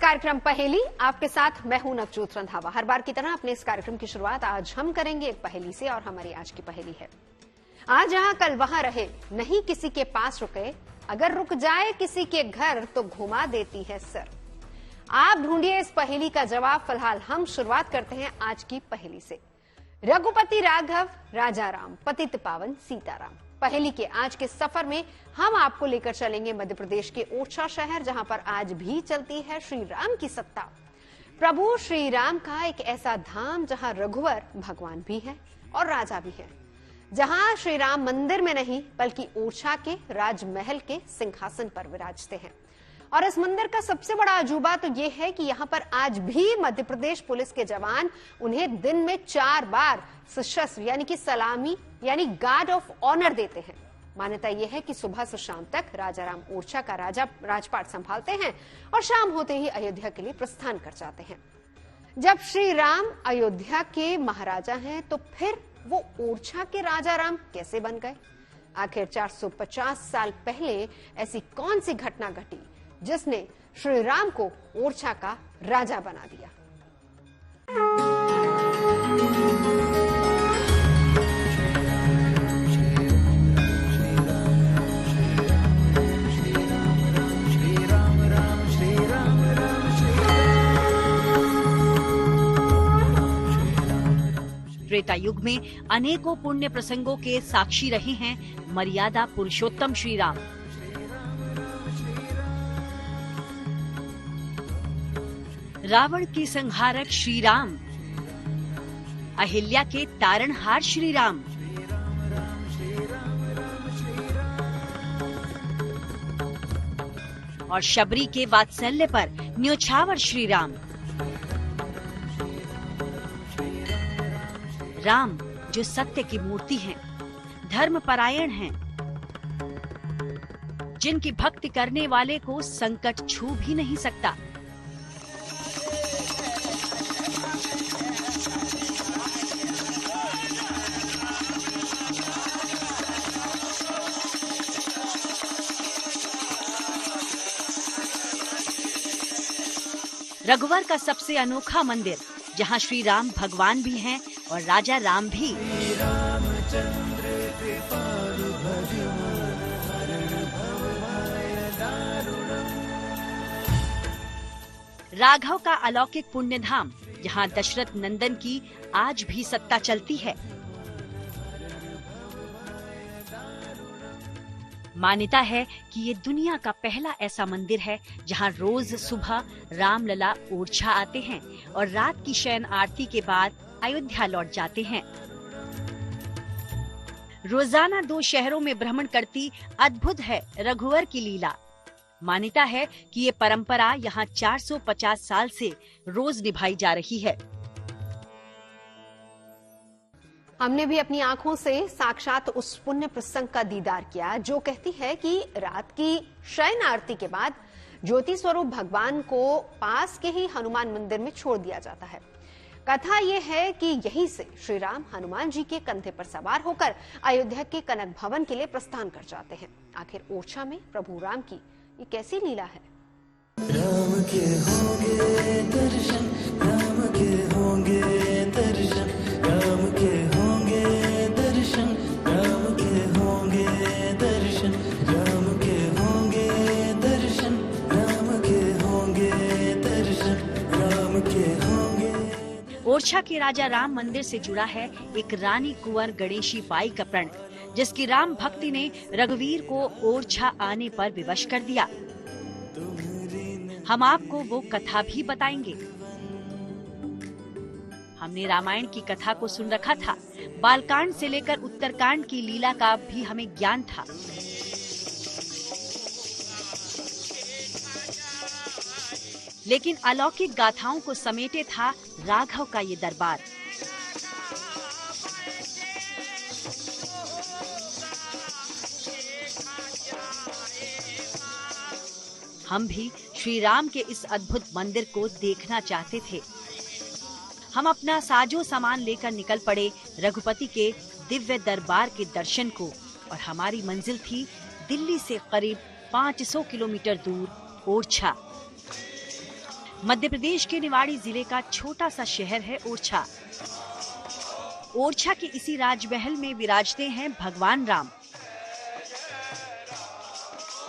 कार्यक्रम पहेली आपके साथ मैं हूं नवजोत रंधावा। हर बार की तरह अपने इस कार्यक्रम की शुरुआत आज हम करेंगे एक पहेली से और हमारी आज की पहेली है, आज जहां कल वहां रहे, नहीं किसी के पास रुके, अगर रुक जाए किसी के घर तो घुमा देती है सर। आप ढूंढिए इस पहेली का जवाब। फिलहाल हम शुरुआत करते हैं आज की पहेली से। रघुपति राघव राजा राम पतित पावन सीताराम। पहेली के आज के सफर में हम आपको लेकर चलेंगे मध्य प्रदेश के ओरछा शहर, जहां पर आज भी चलती है श्री राम की सत्ता। प्रभु श्री राम का एक ऐसा धाम जहां रघुवर भगवान भी है और राजा भी है, जहां श्री राम मंदिर में नहीं बल्कि ओरछा के राजमहल के सिंहासन पर विराजते हैं। और इस मंदिर का सबसे बड़ा अजूबा तो यह है कि यहाँ पर आज भी मध्य प्रदेश पुलिस के जवान उन्हें दिन में 4 बार सशस्त्र यानी कि सलामी यानी गार्ड ऑफ ऑनर देते हैं। मान्यता यह है कि सुबह से शाम तक राजा राम ओरछा का राजपाट संभालते हैं और शाम होते ही अयोध्या के लिए प्रस्थान कर जाते हैं। जब श्री राम अयोध्या के महाराजा हैं तो फिर वो ओरछा के राजा राम कैसे बन गए? आखिर 450 साल पहले ऐसी कौन सी घटना घटी जिसने श्री राम को ओरछा का राजा बना दिया? त्रेता युग में अनेकों पुण्य प्रसंगों के साक्षी रहे हैं मर्यादा पुरुषोत्तम श्री राम। रावण के संहारक श्री राम, अहिल्या के तारणहार श्री राम, और शबरी के वात्सल्य पर न्योछावर श्री राम। राम जो सत्य की मूर्ति हैं, धर्मपरायण हैं, जिनकी भक्ति करने वाले को संकट छू भी नहीं सकता। रघुवर का सबसे अनोखा मंदिर, जहां श्री राम भगवान भी हैं और राजा राम भी। राघव का अलौकिक पुण्य धाम, जहां दशरथ नंदन की आज भी सत्ता चलती है। मान्यता है कि ये दुनिया का पहला ऐसा मंदिर है जहां रोज सुबह रामलला ओरछा आते हैं और रात की शयन आरती के बाद अयोध्या लौट जाते हैं। रोजाना 2 शहरों में भ्रमण करती अद्भुत है रघुवर की लीला। मान्यता है कि ये परंपरा यहाँ 450 साल से रोज निभाई जा रही है। हमने भी अपनी आंखों से साक्षात उस पुण्य प्रसंग का दीदार किया जो कहती है कि रात की शयन आरती के बाद ज्योति स्वरूप भगवान को पास के ही हनुमान मंदिर में छोड़ दिया जाता है। कथा यह है कि यहीं से श्री राम हनुमान जी के कंधे पर सवार होकर अयोध्या के कनक भवन के लिए प्रस्थान कर जाते हैं। आखिर ओरछा में प्रभु राम की ये कैसी लीला है? राम के होंगे दर्शन, राम के होंगे दर्शन, राम के होंगे दर्शन, राम के होंगे दर्शन, राम के होंगे दर्शन, राम के होंगे दर्शन, राम के होंगे। ओरछा के राजा राम मंदिर से जुड़ा है एक रानी कुंवर गणेशी बाई का प्रण, जिसकी राम भक्ति ने रघुवीर को ओरछा आने पर विवश कर दिया। हम आपको वो कथा भी बताएंगे। हमने रामायण की कथा को सुन रखा था, बालकांड से लेकर उत्तरकांड की लीला का भी हमें ज्ञान था। लेकिन अलौकिक गाथाओं को समेटे था राघव का ये दरबार। हम भी श्री राम के इस अद्भुत मंदिर को देखना चाहते थे। हम अपना साजो सामान लेकर निकल पड़े रघुपति के दिव्य दरबार के दर्शन को, और हमारी मंजिल थी दिल्ली से करीब 500 किलोमीटर दूर ओरछा। मध्य प्रदेश के निवाड़ी जिले का छोटा सा शहर है ओरछा। ओरछा के इसी राजमहल में विराजते हैं भगवान राम।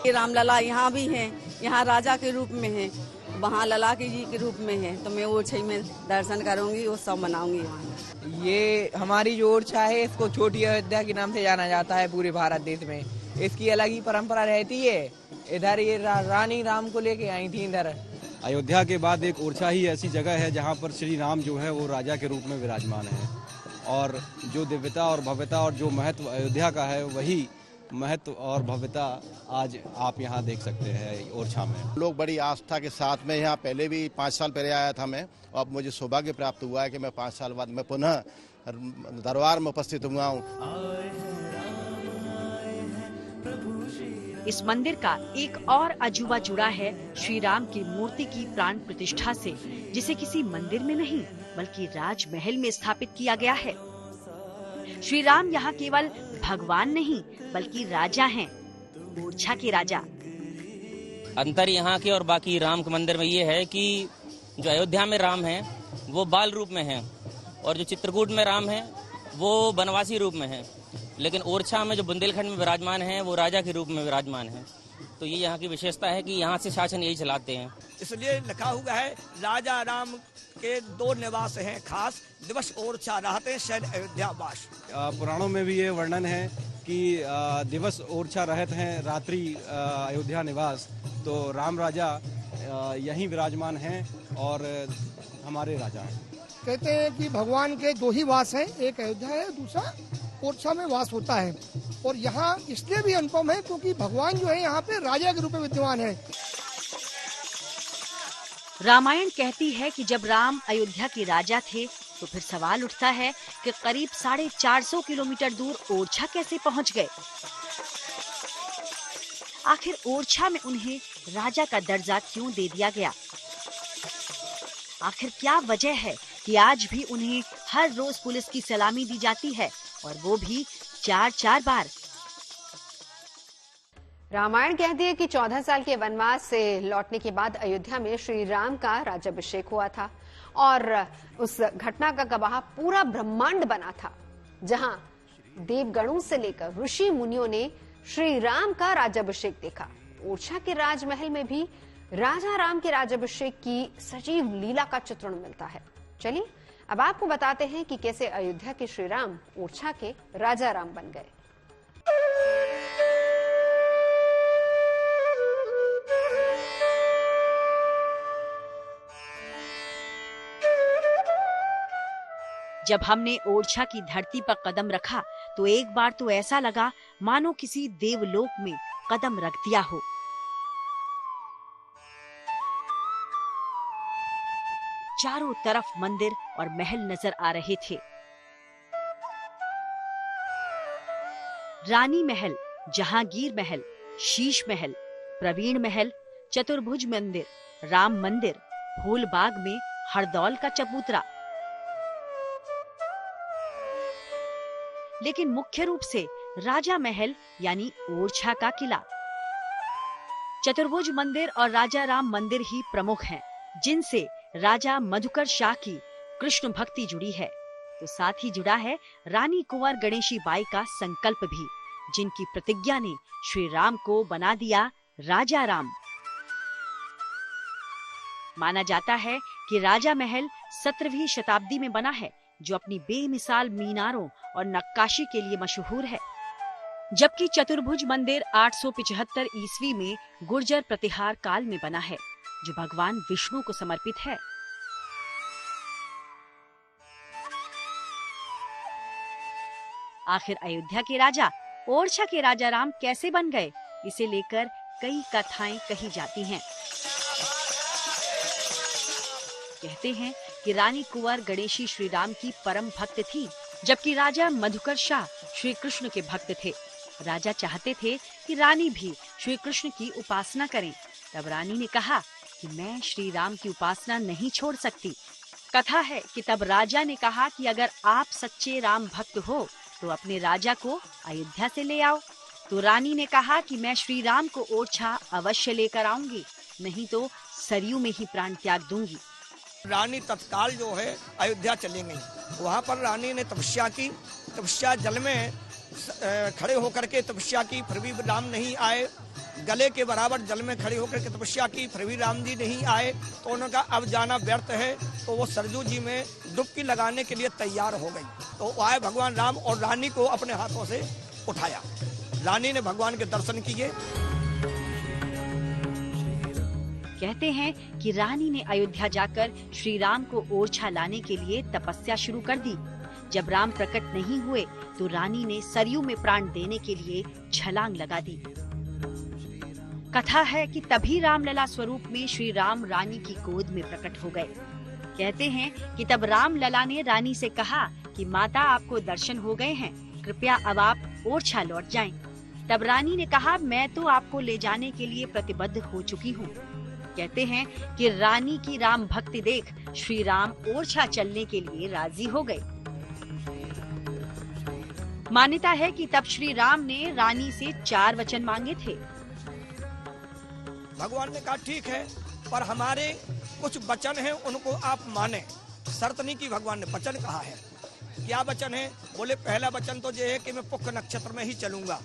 रामलला यहाँ भी हैं, यहाँ राजा के रूप में हैं, वहाँ लला के जी के रूप में है। तो मैं ओरछा में दर्शन करूंगी, उत्सव मनाऊंगी वहाँ। ये हमारी जो ओरछा है इसको छोटी अयोध्या के नाम से जाना जाता है पूरे भारत देश में। इसकी अलग ही परंपरा रहती है। इधर ये रानी राम को लेके आई थी। इधर अयोध्या के बाद एक ओरछा ही ऐसी जगह है जहाँ पर श्री राम जो है वो राजा के रूप में विराजमान है, और जो दिव्यता और भव्यता और जो महत्व अयोध्या का है वही महत्व और भव्यता आज आप यहाँ देख सकते हैं ओरछा में। लोग बड़ी आस्था के साथ में यहाँ पहले भी 5 साल पहले आया था मैं, और अब मुझे सौभाग्य प्राप्त हुआ है कि मैं 5 साल बाद मैं पुनः दरबार में उपस्थित हुआ हूँ। इस मंदिर का एक और अजूबा जुड़ा है श्री राम की मूर्ति की प्राण प्रतिष्ठा से, जिसे किसी मंदिर में नहीं बल्कि राजमहल में स्थापित किया गया है। श्री राम यहाँ केवल भगवान नहीं बल्कि राजा हैं, ओरछा के राजा। अंतर यहाँ के और बाकी राम के मंदिर में ये है कि जो अयोध्या में राम है वो बाल रूप में है, और जो चित्रकूट में राम है वो वनवासी रूप में है, लेकिन ओरछा में जो बुंदेलखंड में विराजमान है वो राजा के रूप में विराजमान है। तो ये यहाँ की विशेषता है कि यहाँ से शासन यही चलाते हैं। इसलिए लिखा हुआ है राजा राम के 2 निवास हैं खास, दिवस ओरछा रहते शहर अयोध्या वास। पुराणों में भी ये वर्णन है कि दिवस ओरछा रहते हैं, रात्रि अयोध्या निवास। तो राम राजा यहीं विराजमान हैं और हमारे राजा हैं। कहते हैं कि भगवान के 2 ही वास हैं, एक अयोध्या है, दूसरा ओरछा में वास होता है। और यहाँ इसलिए भी अनुपम है क्योंकि भगवान जो है यहाँ पे राजा के रूप में विद्यमान है। रामायण कहती है कि जब राम अयोध्या के राजा थे तो फिर सवाल उठता है कि करीब 450 किलोमीटर दूर ओरछा कैसे पहुँच गए। आखिर ओरछा में उन्हें राजा का दर्जा क्यों दे दिया गया? आखिर क्या वजह है कि आज भी उन्हें हर रोज पुलिस की सलामी दी जाती है, और वो भी 4-4 बार? रामायण कहती है कि 14 साल के वनवास से लौटने के बाद अयोध्या में श्री राम का राज्याभिषेक हुआ था, और उस घटना का गवाह पूरा ब्रह्मांड बना था, जहां देवगणों से लेकर ऋषि मुनियों ने श्री राम का राज्याभिषेक देखा। ओरछा के राजमहल में भी राजा राम के राज्याभिषेक की सजीव लीला का चित्रण मिलता है। चलिए अब आपको बताते हैं कि कैसे अयोध्या के श्री राम ओरछा के राजा राम बन गए। जब हमने ओरछा की धरती पर कदम रखा तो एक बार तो ऐसा लगा मानो किसी देवलोक में कदम रख दिया हो। चारों तरफ मंदिर और महल नजर आ रहे थे। रानी महल, जहांगीर महल, शीश महल, प्रवीण महल, चतुर्भुज मंदिर, राम मंदिर, फूलबाग में हरदौल का चबूतरा। लेकिन मुख्य रूप से राजा महल यानी ओरछा का किला। चतुर्भुज मंदिर और राजा राम मंदिर ही प्रमुख हैं, जिनसे राजा मधुकर शाह की कृष्ण भक्ति जुड़ी है। तो साथ ही जुड़ा है रानी कुंवर गणेशी बाई का संकल्प भी, जिनकी प्रतिज्ञा ने श्री राम को बना दिया राजा राम। माना जाता है कि राजा महल 17वीं शताब्दी में बना है, जो अपनी बेमिसाल मीनारों और नक्काशी के लिए मशहूर है। जबकि चतुर्भुज मंदिर 875 ईस्वी में गुर्जर प्रतिहार काल में बना है, जो भगवान विष्णु को समर्पित है। आखिर अयोध्या के राजा ओरछा के राजा राम कैसे बन गए, इसे लेकर कई कथाएं कही जाती हैं। कहते हैं कि रानी कुंवर गणेशी श्री राम की परम भक्त थी, जबकि राजा मधुकर शाह श्री कृष्ण के भक्त थे। राजा चाहते थे कि रानी भी श्री कृष्ण की उपासना करें। तब रानी ने कहा कि मैं श्री राम की उपासना नहीं छोड़ सकती। कथा है कि तब राजा ने कहा कि अगर आप सच्चे राम भक्त हो तो अपने राजा को अयोध्या से ले आओ। तो रानी ने कहा कि मैं श्री राम को ओरछा अवश्य लेकर आऊंगी, नहीं तो सरयू में ही प्राण त्याग दूंगी। रानी तत्काल जो है अयोध्या चली गई। वहाँ पर रानी ने तपस्या की, तपस्या जल में खड़े होकर के तपस्या की, फिर भी राम नहीं आए। गले के बराबर जल में खड़े होकर के तपस्या की, फिर भी राम जी नहीं आए। तो उन्होंने कहा अब जाना व्यर्थ है, तो वो सरजू जी में डुबकी लगाने के लिए तैयार हो गई। तो आए भगवान राम और रानी को अपने हाथों से उठाया। रानी ने भगवान के दर्शन किए। कहते हैं कि रानी ने अयोध्या जाकर श्री राम को ओरछा लाने के लिए तपस्या शुरू कर दी। जब राम प्रकट नहीं हुए तो रानी ने सरयू में प्राण देने के लिए छलांग लगा दी। कथा है कि तभी रामलला स्वरूप में श्री राम रानी की गोद में प्रकट हो गए। कहते हैं कि तब रामलला ने रानी से कहा कि माता आपको दर्शन हो गए हैं, कृपया अब आप ओरछा लौट जाएं। तब रानी ने कहा मैं तो आपको ले जाने के लिए प्रतिबद्ध हो चुकी हूँ। कहते हैं कि रानी की राम भक्ति देख श्री राम ओरछा चलने के लिए राजी हो गए। मान्यता है कि तब श्री राम ने रानी से 4 वचन मांगे थे। भगवान ने कहा ठीक है, पर हमारे कुछ वचन हैं उनको आप माने। शर्त नहीं की भगवान ने वचन कहा है। क्या वचन है? बोले पहला वचन तो ये है कि मैं पुष्य नक्षत्र में ही चलूंगा।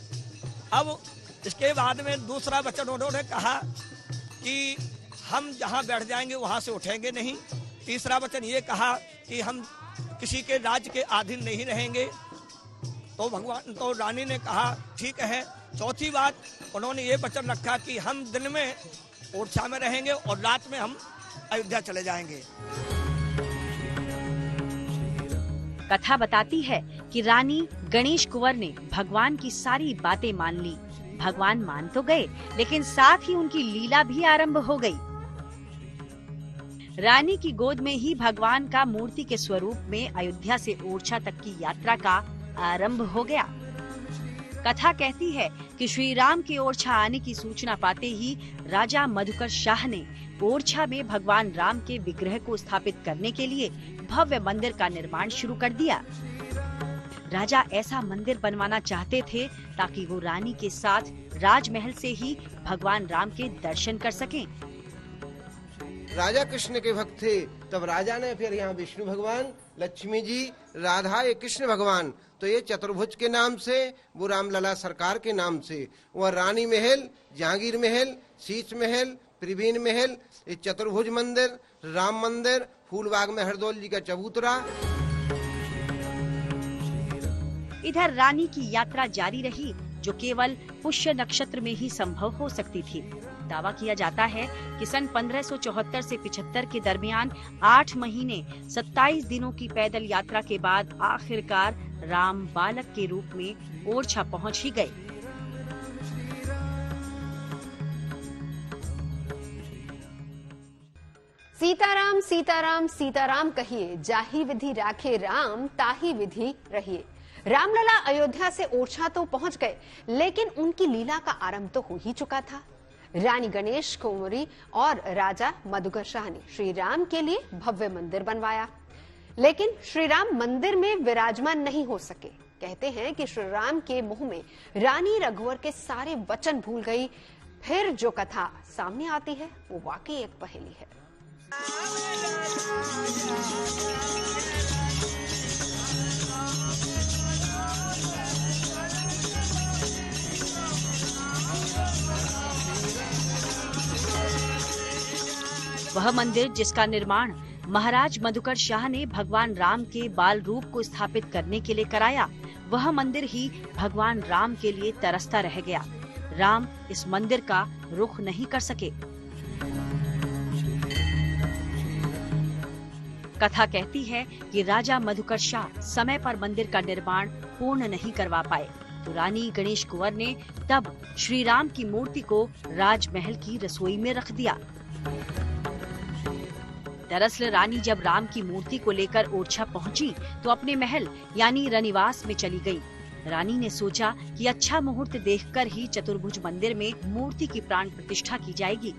अब इसके बाद में दूसरा वचन उन्होंने कहा कि हम जहाँ बैठ जाएंगे वहां से उठेंगे नहीं। तीसरा वचन ये कहा कि हम किसी के राज्य के अधीन नहीं रहेंगे। तो रानी ने कहा ठीक है। चौथी बात उन्होंने ये वचन रखा कि हम दिन में ओरछा में रहेंगे और रात में हम अयोध्या चले जाएंगे। कथा बताती है कि रानी गणेश कुंवर ने भगवान की सारी बातें मान ली। भगवान मान तो गए, लेकिन साथ ही उनकी लीला भी आरंभ हो गई। रानी की गोद में ही भगवान का मूर्ति के स्वरूप में अयोध्या से ओरछा तक की यात्रा का आरंभ हो गया। कथा कहती है कि श्री राम के ओरछा आने की सूचना पाते ही राजा मधुकर शाह ने ओरछा में भगवान राम के विग्रह को स्थापित करने के लिए भव्य मंदिर का निर्माण शुरू कर दिया। राजा ऐसा मंदिर बनवाना चाहते थे ताकि वो रानी के साथ राजमहल से ही भगवान राम के दर्शन कर सकें। राजा कृष्ण के भक्त थे, तब राजा ने फिर यहाँ विष्णु भगवान, लक्ष्मी जी, राधा, ये कृष्ण भगवान, तो ये चतुर्भुज के नाम से, वो रामलला सरकार के नाम से, वह रानी महल, जहांगीर महल, शीश महल, प्रवीण महल, ये चतुर्भुज मंदिर, राम मंदिर, फूलबाग में हरदौल जी का चबूतरा। इधर रानी की यात्रा जारी रही, जो केवल पुष्य नक्षत्र में ही संभव हो सकती थी। दावा किया जाता है कि सन 1574 से 75 के दरमियान 8 महीने 27 दिनों की पैदल यात्रा के बाद आखिरकार राम बालक के रूप में ओरछा पहुंच ही गए। सीताराम सीताराम सीताराम कहिए, जाहि विधि राखे राम, ताहि विधि रहिए। रामलला अयोध्या से ओरछा तो पहुंच गए, लेकिन उनकी लीला का आरंभ तो हो ही चुका था। रानी गणेश कुंवरी और राजा मधुकर शाह ने श्री राम के लिए भव्य मंदिर बनवाया, लेकिन श्री राम मंदिर में विराजमान नहीं हो सके। कहते हैं कि श्री राम के मुंह में रानी रघुवर के सारे वचन भूल गई। फिर जो कथा सामने आती है वो वाकई एक पहेली है। वह मंदिर जिसका निर्माण महाराज मधुकर शाह ने भगवान राम के बाल रूप को स्थापित करने के लिए कराया, वह मंदिर ही भगवान राम के लिए तरसता रह गया। राम इस मंदिर का रुख नहीं कर सके। कथा कहती है कि राजा मधुकर शाह समय पर मंदिर का निर्माण पूर्ण नहीं करवा पाए, तो रानी गणेश कुंवर ने तब श्री राम की मूर्ति को राजमहल की रसोई में रख दिया। दरअसल रानी जब राम की मूर्ति को लेकर ओरछा पहुंची तो अपने महल यानी रनिवास में चली गई। रानी ने सोचा कि अच्छा मुहूर्त देखकर ही चतुर्भुज मंदिर में मूर्ति की प्राण प्रतिष्ठा की जाएगी।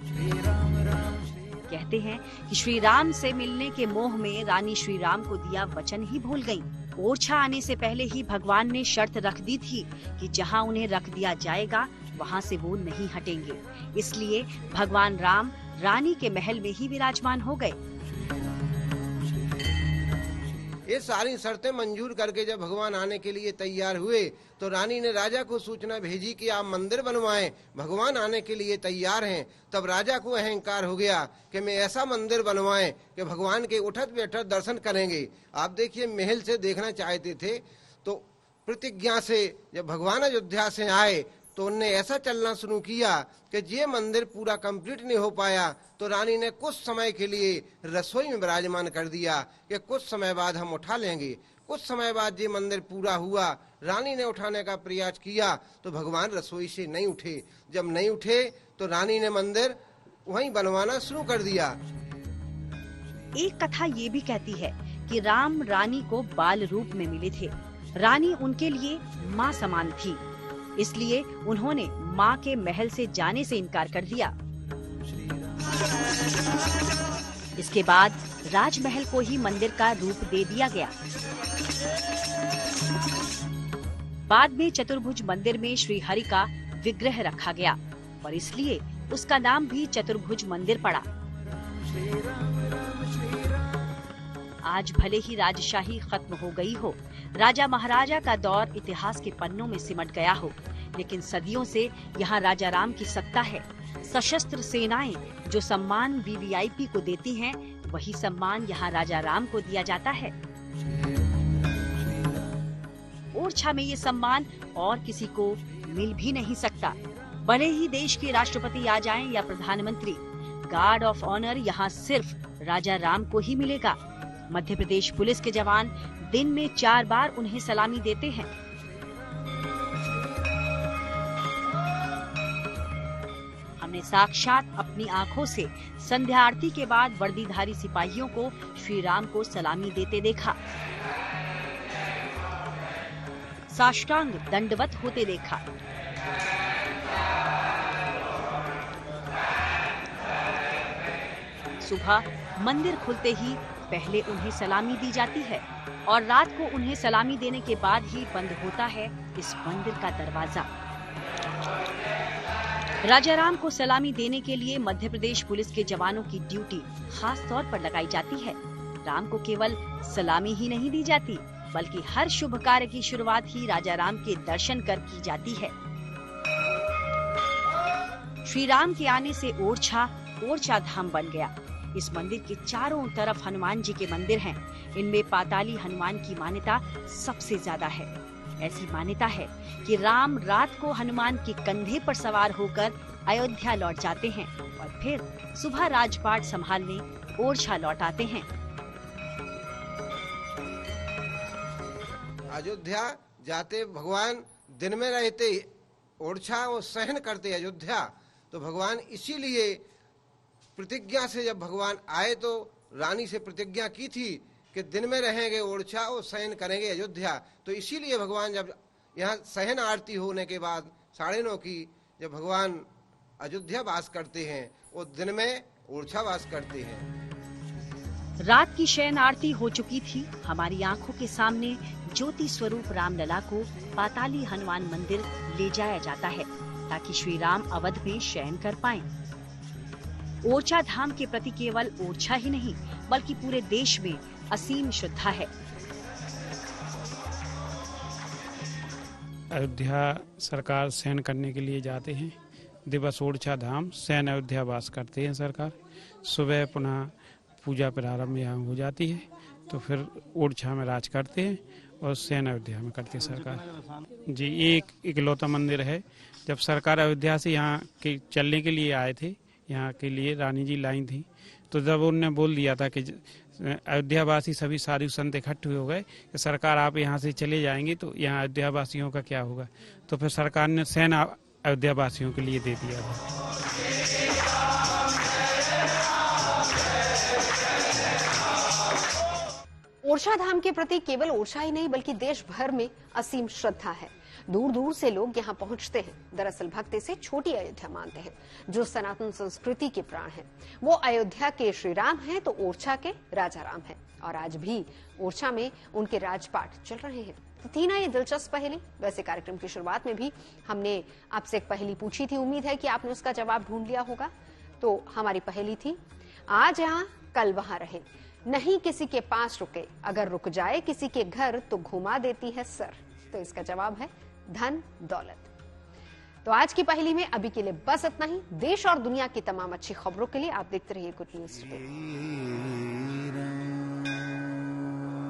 कहते हैं कि श्री राम से मिलने के मोह में रानी श्री राम को दिया वचन ही भूल गईं। ओरछा आने से पहले ही भगवान ने शर्त रख दी थी कि जहां उन्हें रख दिया जाएगा वहां से वो नहीं हटेंगे। इसलिए भगवान राम रानी के महल में ही विराजमान हो गए। ये सारी शर्तें मंजूर करके जब भगवान आने के लिए तैयार हुए तो रानी ने राजा को सूचना भेजी कि आप मंदिर बनवाएं, भगवान आने के लिए तैयार हैं। तब राजा को अहंकार हो गया कि मैं ऐसा मंदिर बनवाएं कि भगवान के उठत बैठत दर्शन करेंगे। आप देखिए, महल से देखना चाहते थे तो प्रतिज्ञा से जब भगवान अयोध्या से आए तो उनने ऐसा चलना शुरू किया कि ये मंदिर पूरा कंप्लीट नहीं हो पाया तो रानी ने कुछ समय के लिए रसोई में विराजमान कर दिया कि कुछ समय बाद हम उठा लेंगे। कुछ समय बाद ये मंदिर पूरा हुआ, रानी ने उठाने का प्रयास किया तो भगवान रसोई से नहीं उठे। जब नहीं उठे तो रानी ने मंदिर वहीं बनवाना शुरू कर दिया। एक कथा ये भी कहती है कि राम रानी को बाल रूप में मिले थे। रानी उनके लिए माँ समान थी, इसलिए उन्होंने माँ के महल से जाने से इनकार कर दिया। इसके बाद राजमहल को ही मंदिर का रूप दे दिया गया। बाद में चतुर्भुज मंदिर में श्री हरि का विग्रह रखा गया और इसलिए उसका नाम भी चतुर्भुज मंदिर पड़ा। आज भले ही राजशाही खत्म हो गई हो, राजा महाराजा का दौर इतिहास के पन्नों में सिमट गया हो, लेकिन सदियों से यहाँ राजा राम की सत्ता है। सशस्त्र सेनाएं जो सम्मान वीवीआईपी को देती हैं, वही सम्मान यहाँ राजा राम को दिया जाता है। ओरछा में ये सम्मान और किसी को मिल भी नहीं सकता। भले ही देश के राष्ट्रपति आ जाएं या प्रधानमंत्री, गार्ड ऑफ ऑनर यहाँ सिर्फ राजा राम को ही मिलेगा। मध्य प्रदेश पुलिस के जवान दिन में 4 बार उन्हें सलामी देते हैं। हमने साक्षात अपनी आंखों से संध्या आरती के बाद वर्दीधारी सिपाहियों को श्री राम को सलामी देते देखा, साष्टांग दंडवत होते देखा। सुबह मंदिर खुलते ही पहले उन्हें सलामी दी जाती है और रात को उन्हें सलामी देने के बाद ही बंद होता है इस मंदिर का दरवाजा। राजा राम को सलामी देने के लिए मध्य प्रदेश पुलिस के जवानों की ड्यूटी खास तौर पर लगाई जाती है। राम को केवल सलामी ही नहीं दी जाती, बल्कि हर शुभ कार्य की शुरुआत ही राजा राम के दर्शन कर की जाती है। श्री राम के आने से ओरछा धाम बन गया। इस मंदिर के चारों तरफ हनुमान जी के मंदिर हैं। इनमें पाताली हनुमान की मान्यता सबसे ज्यादा है। ऐसी मान्यता है कि राम रात को हनुमान के कंधे पर सवार होकर अयोध्या लौट जाते हैं और फिर सुबह राजपाट संभालने ओरछा लौट आते हैं। अयोध्या जाते भगवान दिन में रहते ओरछा और सहन करते अयोध्या, तो भगवान इसीलिए प्रतिज्ञा से जब भगवान आए तो रानी से प्रतिज्ञा की थी कि दिन में रहेंगे ओरछा और शयन करेंगे अयोध्या। तो इसीलिए भगवान जब यहाँ शयन आरती होने के बाद 9:30 की जब भगवान अयोध्या वास करते हैं वो दिन में ओरछा वास करते हैं। रात की शयन आरती हो चुकी थी। हमारी आंखों के सामने ज्योति स्वरूप रामलला को पाताली हनुमान मंदिर ले जाया जाता है ताकि श्री राम अवध में शयन कर पाएं। ओरछा धाम के प्रति केवल ओरछा ही नहीं बल्कि पूरे देश में असीम श्रद्धा है। अयोध्या सरकार शयन करने के लिए जाते हैं। दिवस ओरछा धाम शयन अयोध्या वास करते हैं सरकार। सुबह पुनः पूजा प्रारंभ यहाँ हो जाती है तो फिर ओरछा में राज करते हैं और शयन अयोध्या में करते हैं सरकार। जी, एक इकलौता मंदिर है। जब सरकार अयोध्या से यहाँ के चलने के लिए आए थे, यहाँ के लिए रानी जी लाई थी, तो जब उन्होंने बोल दिया था कि अयोध्या वासी सभी साधु संत इकट्ठे हो गए कि सरकार आप यहाँ से चले जाएंगे तो यहाँ अयोध्या वासियों का क्या होगा, तो फिर सरकार ने शयन अयोध्या वासियों के लिए दे दिया था। ओरछा धाम के प्रति केवल ओरछा ही नहीं बल्कि देश भर में असीम श्रद्धा है। दूर दूर से लोग यहाँ पहुंचते हैं। दरअसल भक्त इसे छोटी अयोध्या मानते हैं जो सनातन संस्कृति के प्राण है। वो अयोध्या के श्री राम हैं तो ओरछा के राजा राम हैं और आज भी ओरछा में उनके राजपाट चल रहे हैं। तो थी ना ये दिलचस्प पहेली। वैसे कार्यक्रम की शुरुआत में भी हमने आपसे एक पहेली पूछी थी। उम्मीद है कि आपने उसका जवाब ढूंढ लिया होगा। तो हमारी पहेली थी, आज यहाँ कल वहां रहे, नहीं किसी के पास रुके, अगर रुक जाए किसी के घर तो घुमा देती है सर। तो इसका जवाब है धन दौलत। तो आज की पहेली में अभी के लिए बस इतना ही। देश और दुनिया की तमाम अच्छी खबरों के लिए आप देखते रहिए गुड न्यूज टुडे।